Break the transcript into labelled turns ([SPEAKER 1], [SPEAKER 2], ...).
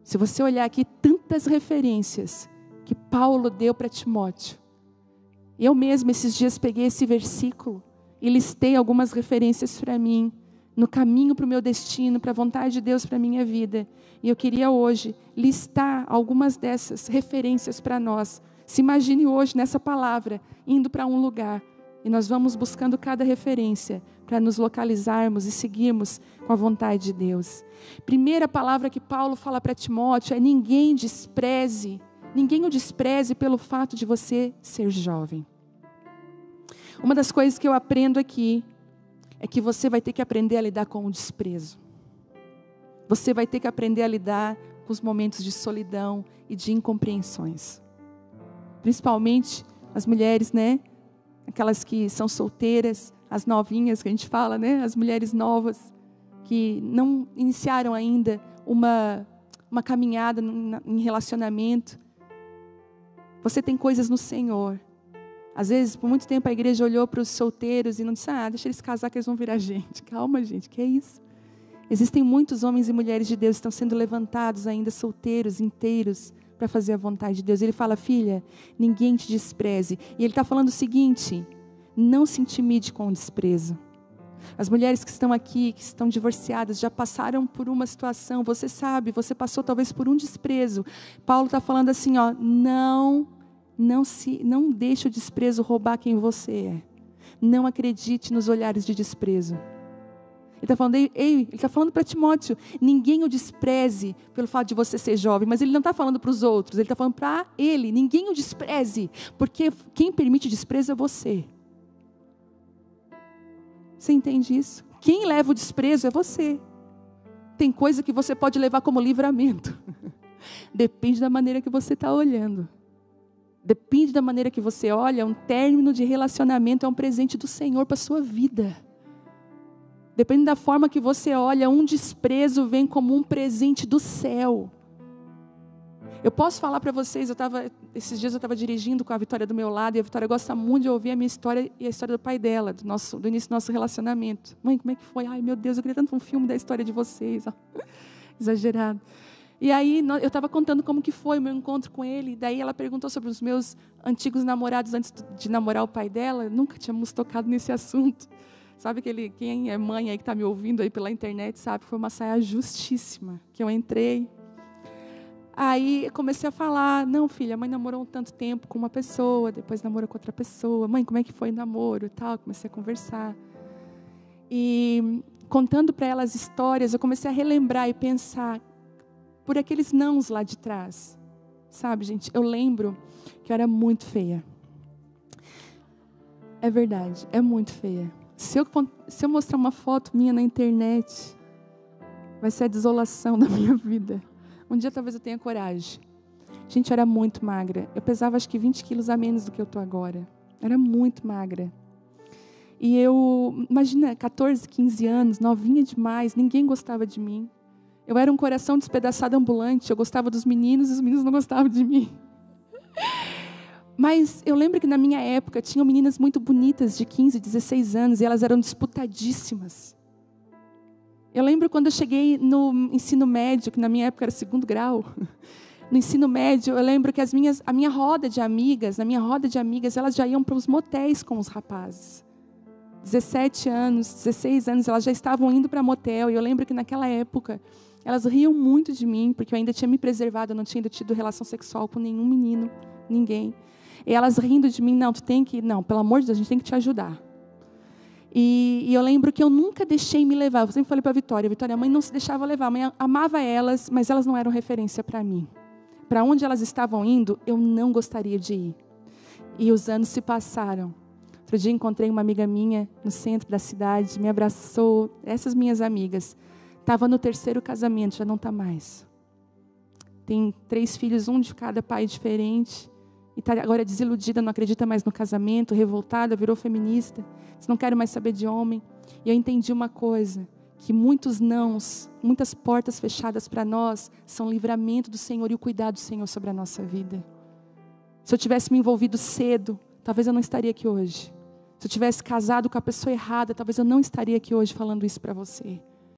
[SPEAKER 1] Se você olhar aqui, tantas referências que Paulo deu para Timóteo. Eu mesma, esses dias, peguei esse versículo e listei algumas referências para mim, no caminho para o meu destino, para a vontade de Deus para a minha vida. E eu queria hoje listar algumas dessas referências para nós. Se imagine hoje nessa palavra, indo para um lugar, e nós vamos buscando cada referência para nos localizarmos e seguirmos com a vontade de Deus. Primeira palavra que Paulo fala para Timóteo é: ninguém o despreze pelo fato de você ser jovem. Uma das coisas que eu aprendo aqui é que você vai ter que aprender a lidar com o desprezo. Você vai ter que aprender a lidar com os momentos de solidão e de incompreensões. Principalmente as mulheres, né? Aquelas que são solteiras, as novinhas que a gente fala, né? As mulheres novas que não iniciaram ainda uma caminhada em relacionamento. Você tem coisas no Senhor. Às vezes, por muito tempo, a igreja olhou para os solteiros e não disse: deixa eles casar que eles vão virar gente. Calma, gente, que é isso? Existem muitos homens e mulheres de Deus que estão sendo levantados ainda solteiros, inteiros, para fazer a vontade de Deus. Ele fala: filha, ninguém te despreze. E ele está falando o seguinte: não se intimide com o desprezo. As mulheres que estão aqui, que estão divorciadas, já passaram por uma situação, você sabe, você passou talvez por um desprezo. Paulo está falando assim, não deixe o desprezo roubar quem você é. Não acredite nos olhares de desprezo. Ele está falando para Timóteo: ninguém o despreze pelo fato de você ser jovem. Mas ele não está falando para os outros, ele está falando para ele: ninguém o despreze, porque quem permite desprezo é você. Você entende isso? Quem leva o desprezo é você. Tem coisa que você pode levar como livramento. Depende da maneira que você está olhando. Depende da maneira que você olha. Um término de relacionamento é um presente do Senhor para a sua vida. Depende da forma que você olha, um desprezo vem como um presente do céu. Eu posso falar para vocês, esses dias eu estava dirigindo com a Vitória do meu lado, e a Vitória gosta muito de ouvir a minha história e a história do pai dela, do início do nosso relacionamento. Mãe, como é que foi? Ai, meu Deus, eu queria tanto um filme da história de vocês. Exagerado. E aí eu estava contando como que foi o meu encontro com ele. Daí ela perguntou sobre os meus antigos namorados antes de namorar o pai dela. Nunca tínhamos tocado nesse assunto. Sabe quem é mãe aí que está me ouvindo aí pela internet sabe que foi uma saia justíssima que eu entrei. Aí eu comecei a falar: não, filha, a mãe namorou tanto tempo com uma pessoa, depois namorou com outra pessoa. Mãe, como é que foi o namoro e tal? Comecei a conversar. E contando para ela as histórias, eu comecei a relembrar e pensar por aqueles nãos lá de trás. Sabe, gente, eu lembro que eu era muito feia. É verdade, é muito feia. Se eu mostrar uma foto minha na internet, vai ser a desolação da minha vida. Um dia talvez eu tenha coragem. Gente, eu era muito magra. Eu pesava acho que 20 quilos a menos do que eu estou agora. Era muito magra. E eu, imagina, 14, 15 anos, novinha demais, ninguém gostava de mim. Eu era um coração despedaçado ambulante, eu gostava dos meninos e os meninos não gostavam de mim. Mas eu lembro que na minha época tinham meninas muito bonitas de 15, 16 anos e elas eram disputadíssimas. Eu lembro quando eu cheguei no ensino médio, que na minha época era 2º grau. No ensino médio, eu lembro que na minha roda de amigas, elas já iam para os motéis com os rapazes. 17 anos, 16 anos, elas já estavam indo para motel. E eu lembro que naquela época, elas riam muito de mim, porque eu ainda tinha me preservado, eu não tinha ainda tido relação sexual com nenhum menino, ninguém. E elas rindo de mim: não, pelo amor de Deus, a gente tem que te ajudar. E eu lembro que eu nunca deixei me levar. Eu sempre falei para a Vitória: a mãe não se deixava levar, a mãe amava elas, mas elas não eram referência para mim. Para onde elas estavam indo, eu não gostaria de ir. E os anos se passaram. Outro dia encontrei uma amiga minha no centro da cidade, me abraçou. Essas minhas amigas. Estava no 3º casamento, já não está mais. Tem 3 filhos, um de cada pai diferente. E está agora desiludida, não acredita mais no casamento, revoltada, virou feminista. Diz: não quero mais saber de homem. E eu entendi uma coisa, que muitos nãos, muitas portas fechadas para nós, são livramento do Senhor e o cuidado do Senhor sobre a nossa vida. Se eu tivesse me envolvido cedo, talvez eu não estaria aqui hoje. Se eu tivesse casado com a pessoa errada, talvez eu não estaria aqui hoje falando isso para você.